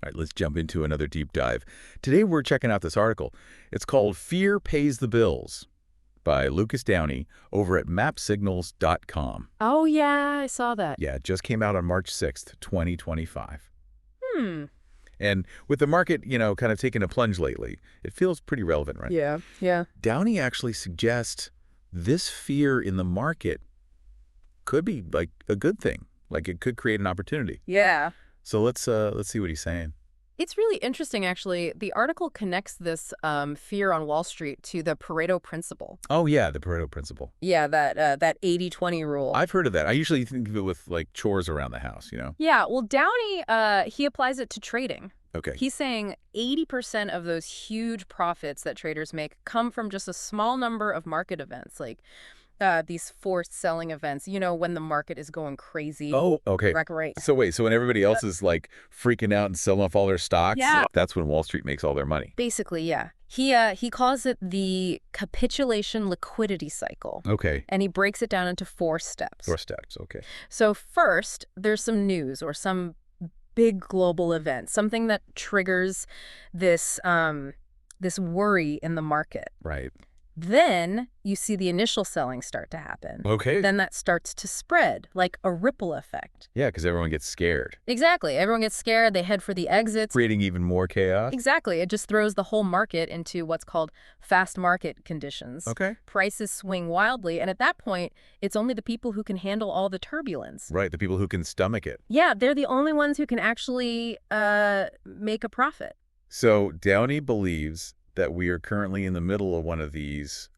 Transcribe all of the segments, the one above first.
All right, let's jump into another deep dive. Today we're checking out this article. It's called Fear Pays the Bills by Lucas Downey over at mapsignals.com. Oh, yeah, I saw that. Yeah, it just came out on March 6th, 2025. Hmm. And with the market, kind of taking a plunge lately, it feels pretty relevant, right? Yeah, yeah. Downey actually suggests this fear in the market could be like a good thing. Like it could create an opportunity. Yeah. So let's see what he's saying. It's really interesting, actually. The article connects this fear on Wall Street to the Pareto principle. Oh yeah, the Pareto principle. Yeah, that 80-20 rule. I've heard of that. I usually think of it with like chores around the house. Yeah, well, Downey, he applies it to trading. Okay. He's saying 80% of those huge profits that traders make come from just a small number of market events, like these forced selling events, when the market is going crazy. Oh, okay. Right. So wait, so when everybody else is like freaking out and selling off all their stocks, Yeah. that's when Wall Street makes all their money. Basically, yeah. He calls it the capitulation liquidity cycle. Okay. And he breaks it down into 4 steps. 4 steps, okay. So first, there's some news or some big global event, something that triggers this this worry in the market. Right. Then you see the initial selling start to happen. Okay. Then that starts to spread, like a ripple effect. Yeah, because everyone gets scared. Exactly. Everyone gets scared. They head for the exits. Creating even more chaos. Exactly. It just throws the whole market into what's called fast market conditions. Okay. Prices swing wildly. And at that point, it's only the people who can handle all the turbulence. Right, the people who can stomach it. Yeah, they're the only ones who can actually make a profit. So Downey believes that we are currently in the middle of one of these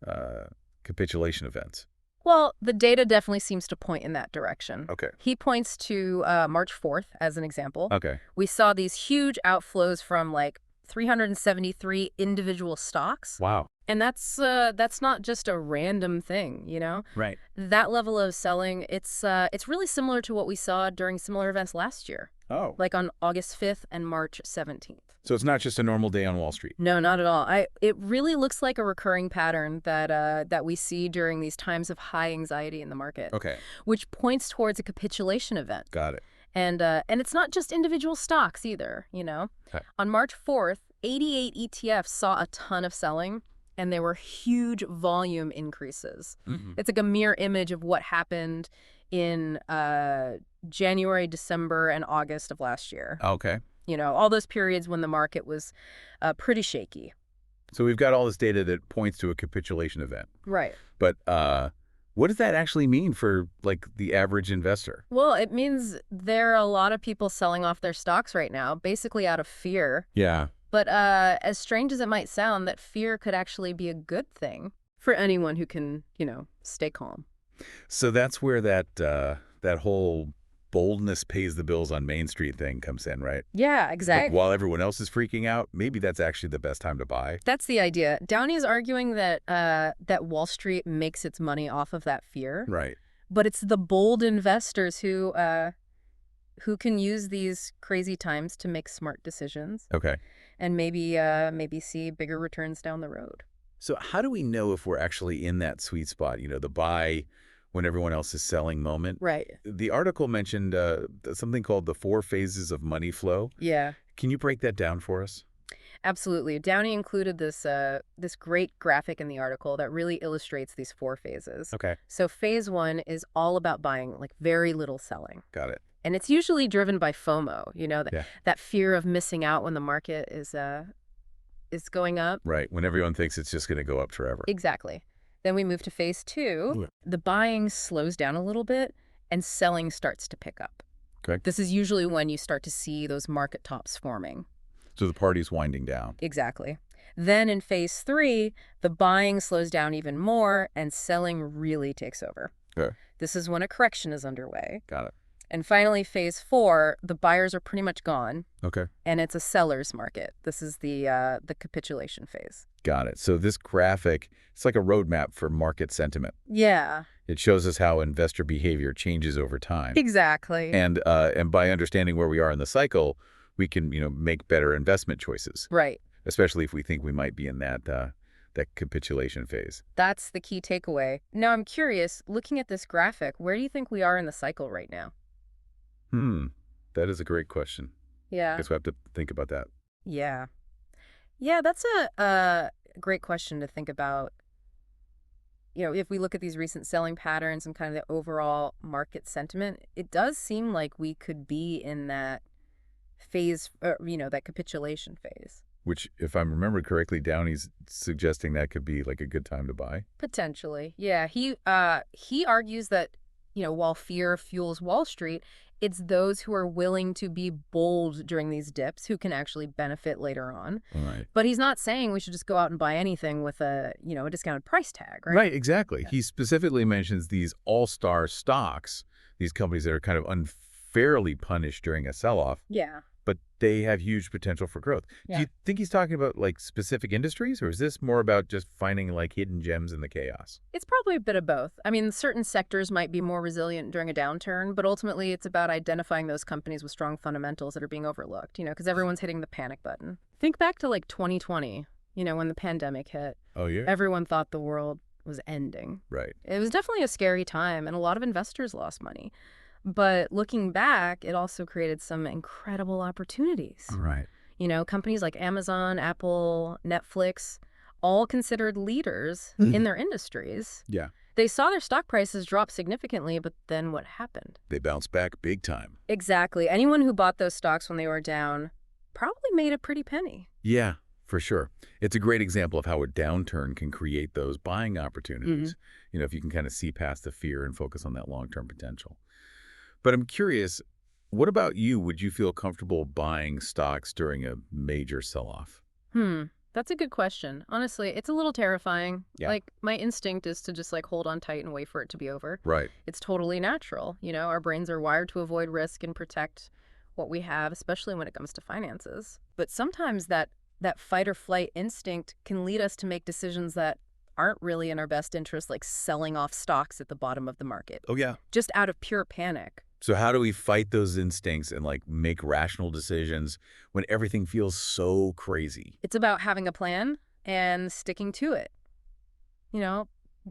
capitulation events. Well, the data definitely seems to point in that direction. Okay. He points to March 4th as an example. Okay. We saw these huge outflows from like 373 individual stocks. Wow. And that's not just a random thing, Right. That level of selling, it's really similar to what we saw during similar events last year, Oh. like on August 5th and March 17th. So it's not just a normal day on Wall Street. No, not at all. It really looks like a recurring pattern that we see during these times of high anxiety in the market. Okay. Which points towards a capitulation event. Got it. And it's not just individual stocks either, Okay. On March 4th, 88 ETFs saw a ton of selling, and there were huge volume increases. Mm-hmm. It's like a mirror image of what happened in January, December, and August of last year. Okay. All those periods when the market was pretty shaky. So we've got all this data that points to a capitulation event. Right. But what does that actually mean for like the average investor? Well, it means there are a lot of people selling off their stocks right now, basically out of fear. Yeah. But as strange as it might sound, that fear could actually be a good thing for anyone who can, stay calm. So that's where that whole boldness pays the bills on Main Street thing comes in, right? Yeah, Like, exactly. while everyone else is freaking out, maybe that's actually the best time to buy. That's the idea. Downey is arguing that that Wall Street makes its money off of that fear. Right. But it's the bold investors who can use these crazy times to make smart decisions Okay. and maybe see bigger returns down the road. So how do we know if we're actually in that sweet spot, the buy when everyone else is selling moment? Right. The article mentioned something called the 4 phases of money flow. Yeah. Can you break that down for us? Absolutely. Downey included this great graphic in the article that really illustrates these 4 phases. Okay. So phase 1 is all about buying, like very little selling. Got it. And it's usually driven by FOMO, Yeah. that fear of missing out when the market is going up. Right. When everyone thinks it's just going to go up forever. Exactly. Then we move to phase 2. Yeah. The buying slows down a little bit and selling starts to pick up. Okay. This is usually when you start to see those market tops forming. So the party's winding down. Exactly. Then in phase 3, the buying slows down even more and selling really takes over. Okay. This is when a correction is underway. Got it. And finally, phase 4, the buyers are pretty much gone, Okay. and it's a seller's market. This is the capitulation phase. Got it. So this graphic, it's like a roadmap for market sentiment. Yeah, It shows us how investor behavior changes over time. exactly. And by understanding where we are in the cycle, we can, make better investment choices, Right. especially if we think we might be in that capitulation phase. That's the key takeaway. Now, I'm curious, looking at this graphic, where do you think we are in the cycle right now? That is a great question. Yeah. Guess we have to think about that. Yeah. Yeah, that's a great question to think about. If we look at these recent selling patterns and kind of the overall market sentiment, it does seem like we could be in that phase, that capitulation phase. Which, if I'm remembering correctly, Downey's suggesting that could be like a good time to buy. Potentially. Yeah, he argues that, while fear fuels Wall Street, it's those who are willing to be bold during these dips who can actually benefit later on. All right. But he's not saying we should just go out and buy anything with a discounted price tag, right? Right, exactly. He specifically mentions these all-star stocks, these companies that are kind of unfairly punished during a sell-off, Yeah. but they have huge potential for growth. Do Yeah. you think he's talking about like specific industries, or is this more about just finding like hidden gems in the chaos? It's probably a bit of both. I mean, certain sectors might be more resilient during a downturn, but ultimately it's about identifying those companies with strong fundamentals that are being overlooked, because everyone's hitting the panic button. Think back to like 2020, when the pandemic hit. Oh, yeah. Everyone thought the world was ending. Right. It was definitely a scary time, and a lot of investors lost money. But looking back, it also created some incredible opportunities. Right. Companies like Amazon, Apple, Netflix, all considered leaders in their industries. Yeah. They saw their stock prices drop significantly, but then what happened? They bounce back big time. Exactly. Anyone who bought those stocks when they were down probably made a pretty penny. Yeah, for sure. It's a great example of how a downturn can create those buying opportunities. If you can kind of see past the fear and focus on that long-term potential. But I'm curious, what about you? Would you feel comfortable buying stocks during a major sell-off? That's a good question. Honestly, it's a little terrifying. Yeah. Like, my instinct is to just hold on tight and wait for it to be over. Right. It's totally natural. Our brains are wired to avoid risk and protect what we have, especially when it comes to finances. But sometimes that fight or flight instinct can lead us to make decisions that aren't really in our best interest, like selling off stocks at the bottom of the market, Oh, yeah. just out of pure panic. So how do we fight those instincts and make rational decisions when everything feels so crazy? It's about having a plan and sticking to it.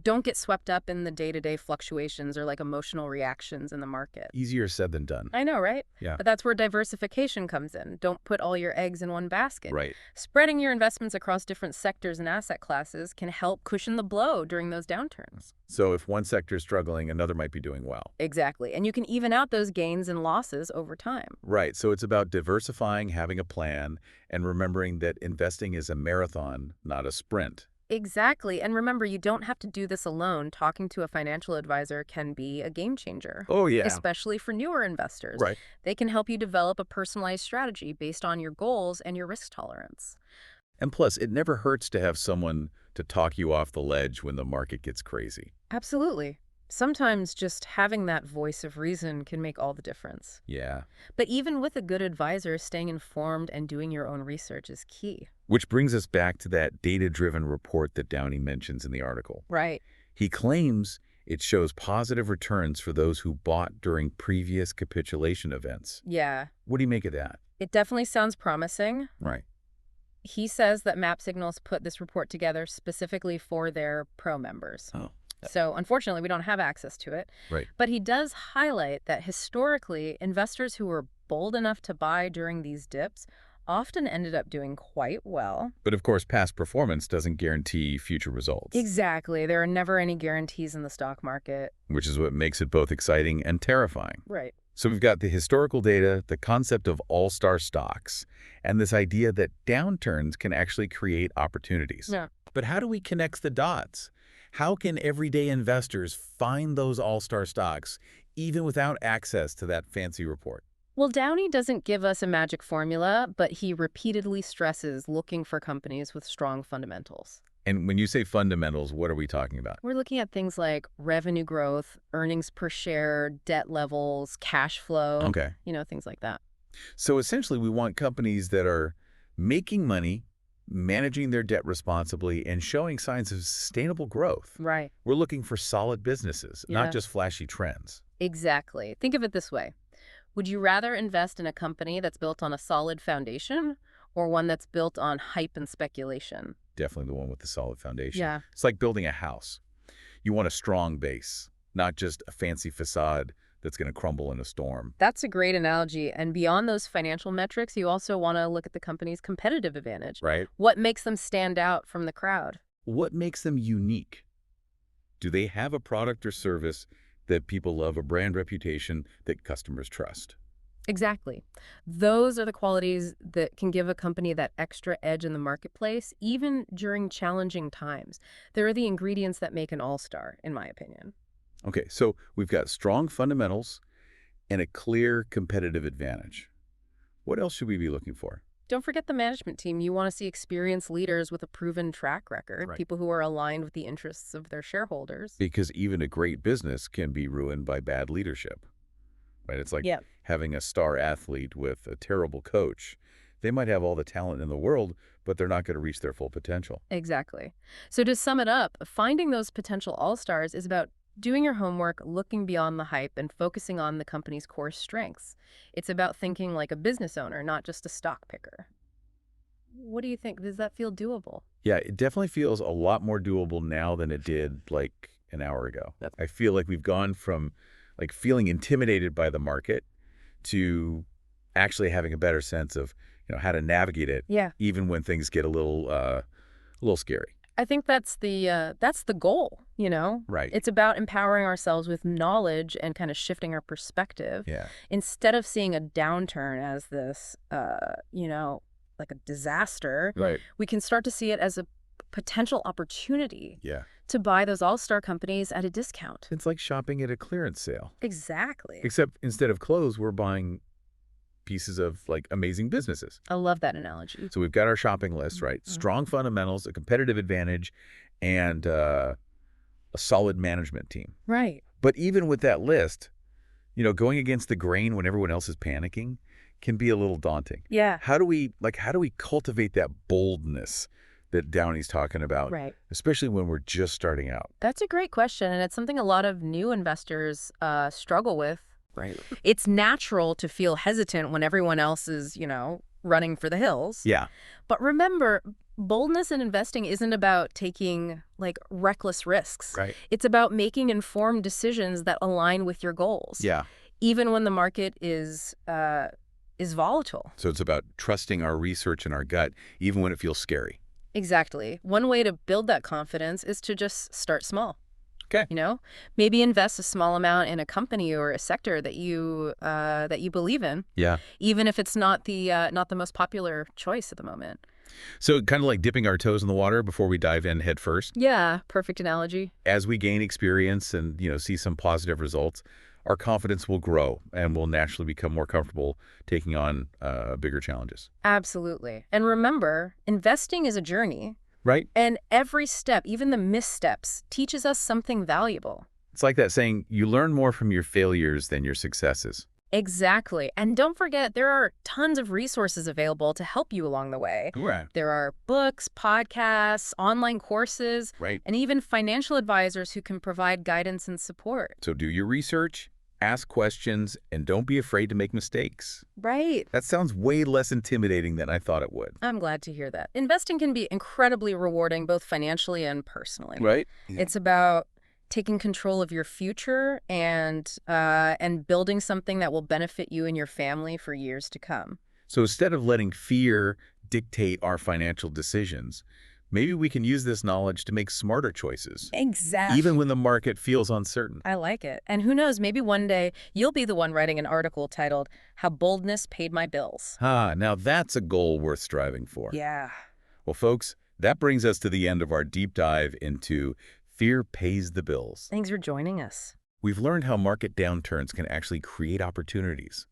Don't get swept up in the day-to-day fluctuations or emotional reactions in the market. Easier said than done. I know, right? Yeah. But that's where diversification comes in. Don't put all your eggs in one basket. Right. Spreading your investments across different sectors and asset classes can help cushion the blow during those downturns. So if one sector is struggling, another might be doing well. Exactly. And you can even out those gains and losses over time. Right. So it's about diversifying, having a plan, and remembering that investing is a marathon, not a sprint. Exactly. And remember, you don't have to do this alone. Talking to a financial advisor can be a game changer. Oh, yeah. Especially for newer investors. Right. They can help you develop a personalized strategy based on your goals and your risk tolerance. And plus, it never hurts to have someone to talk you off the ledge when the market gets crazy. Absolutely. Sometimes just having that voice of reason can make all the difference. Yeah. But even with a good advisor, staying informed and doing your own research is key. Which brings us back to that data-driven report that Downey mentions in the article. Right. He claims it shows positive returns for those who bought during previous capitulation events. Yeah. What do you make of that? It definitely sounds promising. Right. He says that Map Signals put this report together specifically for their pro members. Oh. So unfortunately, we don't have access to it. Right. But he does highlight that historically, investors who were bold enough to buy during these dips often ended up doing quite well. But of course, past performance doesn't guarantee future results. Exactly. There are never any guarantees in the stock market. Which is what makes it both exciting and terrifying. Right. So we've got the historical data, the concept of all-star stocks, and this idea that downturns can actually create opportunities. Yeah. But how do we connect the dots? How can everyday investors find those all-star stocks even without access to that fancy report? Well, Downey doesn't give us a magic formula, but he repeatedly stresses looking for companies with strong fundamentals. And when you say fundamentals, what are we talking about? We're looking at things like revenue growth, earnings per share, debt levels, cash flow, Okay. Things like that. So essentially, we want companies that are making money, managing their debt responsibly, and showing signs of sustainable growth. Right. We're looking for solid businesses, Yeah. not just flashy trends. Exactly. Think of it this way. Would you rather invest in a company that's built on a solid foundation or one that's built on hype and speculation? Definitely the one with the solid foundation. Yeah. It's like building a house. You want a strong base, not just a fancy facade that's going to crumble in a storm. That's a great analogy. And beyond those financial metrics, you also want to look at the company's competitive advantage. Right. What makes them stand out from the crowd? What makes them unique? Do they have a product or service that people love, a brand reputation that customers trust? Exactly. Those are the qualities that can give a company that extra edge in the marketplace, even during challenging times. They're the ingredients that make an all-star, in my opinion. Okay, so we've got strong fundamentals and a clear competitive advantage. What else should we be looking for? Don't forget the management team. You want to see experienced leaders with a proven track record, Right. people who are aligned with the interests of their shareholders. Because even a great business can be ruined by bad leadership, right? It's like Yeah. having a star athlete with a terrible coach. They might have all the talent in the world, but they're not going to reach their full potential. Exactly. So to sum it up, finding those potential all-stars is about doing your homework, looking beyond the hype, and focusing on the company's core strengths. It's about thinking like a business owner, not just a stock picker. What do you think? Does that feel doable? Yeah, it definitely feels a lot more doable now than it did like an hour ago. I feel like we've gone from like feeling intimidated by the market to actually having a better sense of, how to navigate it, Yeah. even when things get a little scary. I think that's the goal, Right. It's about empowering ourselves with knowledge and kind of shifting our perspective. Yeah. Instead of seeing a downturn as this, like a disaster, Right. we can start to see it as a potential opportunity Yeah. to buy those all-star companies at a discount. It's like shopping at a clearance sale. Exactly. Except instead of clothes, we're buying pieces of like amazing businesses. I love that analogy. So we've got our shopping list, right? Strong fundamentals, a competitive advantage, and a solid management team. Right. But even with that list, going against the grain when everyone else is panicking can be a little daunting. Yeah. How do we cultivate that boldness that Downey's talking about, Right. especially when we're just starting out? That's a great question, and it's something a lot of new investors struggle with. Right. It's natural to feel hesitant when everyone else is, running for the hills. Yeah. But remember, boldness in investing isn't about taking, reckless risks. Right. It's about making informed decisions that align with your goals. Yeah. Even when the market is volatile. So it's about trusting our research and our gut, even when it feels scary. Exactly. One way to build that confidence is to just start small. Okay. Maybe invest a small amount in a company or a sector that you believe in. Yeah. Even if it's not the most popular choice at the moment. So kind of like dipping our toes in the water before we dive in head first. Yeah, perfect analogy. As we gain experience and, see some positive results, our confidence will grow and we'll naturally become more comfortable taking on bigger challenges. Absolutely. And remember, investing is a journey. Right? And every step, even the missteps, teaches us something valuable. It's like that saying, you learn more from your failures than your successes. Exactly. And don't forget, there are tons of resources available to help you along the way. Right. There are books, podcasts, online courses, Right. and even financial advisors who can provide guidance and support. So do your research, ask questions, and don't be afraid to make mistakes. Right. That sounds way less intimidating than I thought it would. I'm glad to hear that. Investing can be incredibly rewarding, both financially and personally. Right? It's about taking control of your future and building something that will benefit you and your family for years to come. So instead of letting fear dictate our financial decisions, maybe we can use this knowledge to make smarter choices. Exactly. Even when the market feels uncertain. I like it. And who knows, maybe one day you'll be the one writing an article titled, How Boldness Paid My Bills. Now that's a goal worth striving for. Yeah. Well, folks, that brings us to the end of our deep dive into Fear Pays the Bills. Thanks for joining us. We've learned how market downturns can actually create opportunities,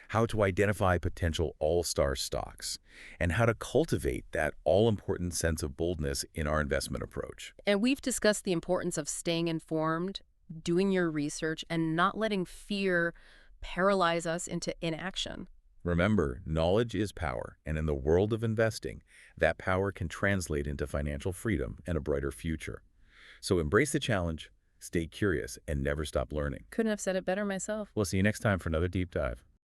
how to identify potential all-star stocks, and how to cultivate that all-important sense of boldness in our investment approach. And we've discussed the importance of staying informed, doing your research, and not letting fear paralyze us into inaction. Remember, knowledge is power, and in the world of investing, that power can translate into financial freedom and a brighter future. So embrace the challenge, stay curious, and never stop learning. Couldn't have said it better myself. We'll see you next time for another deep dive.